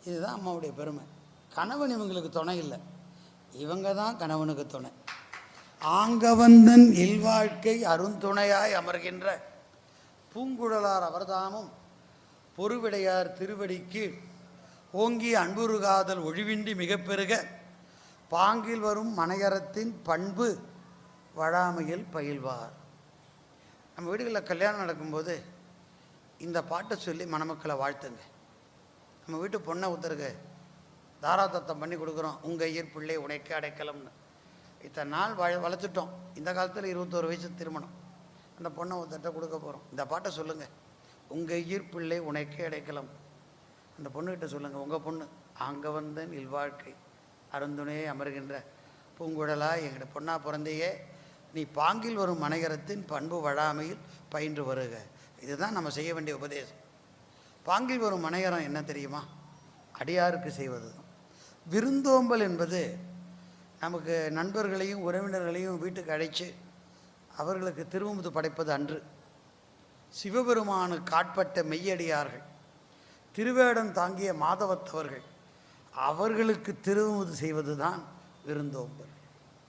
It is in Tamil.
இதுதான் அம்மாவுடைய பெருமை. கணவன் இவங்களுக்கு துணை இல்லை, இவங்க தான் கணவனுக்கு துணை. ஆங்கவந்தன் இல்வாழ்க்கை அருந்துணையாய் அமர்கின்ற பூங்குழலார் அவர்தாமும் பொறுவிடையார் திருவடிக்கு ஓங்கி அன்புருகாதல் ஒழிவின்றி மிக பெருக பாங்கில் வரும் மனையறத்தின் பண்பு வழாமையில் பயில்வார். நம்ம வீடுகளில் கல்யாணம் நடக்கும்போது இந்த பாட்டை சொல்லி மணமக்களை வாழ்த்துங்க. நம்ம வீட்டு பொண்ணை ஒருத்தருக்கு தாராதத்தம் பண்ணி கொடுக்குறோம். உங்கள் ஐயர் பிள்ளை உனைக்கு அடைக்கலம்னு இத்தனை நாள் வளர்த்துட்டோம். இந்த காலத்தில் 21 வயசு திருமணம். அந்த பொண்ணை ஒருத்தட்ட கொடுக்க போகிறோம். இந்த பாட்டை சொல்லுங்கள், உங்கள் ஐயர் பிள்ளை உனைக்கே அடைக்கலம். அந்த பொண்ணுக்கிட்ட சொல்லுங்கள், உங்கள் பொண்ணு அங்கே வந்த இல்வாழ்க்கை அருந்துணையே அமர்கின்ற பூங்குழலா, எங்கிட்ட பொண்ணா பிறந்தையே, நீ பாங்கில் வரும் மனையறத்தின் பண்பு வழாமையில் பயின்று வருக. இதுதான் நம்ம செய்ய வேண்டிய உபதேசம். பாங்கில் வரும் மனையறம் என்ன தெரியுமா? அடியாருக்கு செய்வது தான். விருந்தோம்பல் என்பது நமக்கு நண்பர்களையும் உறவினர்களையும் வீட்டுக்கு அழைச்சி அவர்களுக்கு திருமுது படைப்பது அன்று. சிவபெருமானுக்கு காட்பட்ட மெய்யடியார்கள், திருவேடம் தாங்கிய மாதவத்தவர்கள், அவர்களுக்கு திருமுது செய்வது தான் விருந்தோம்பல்.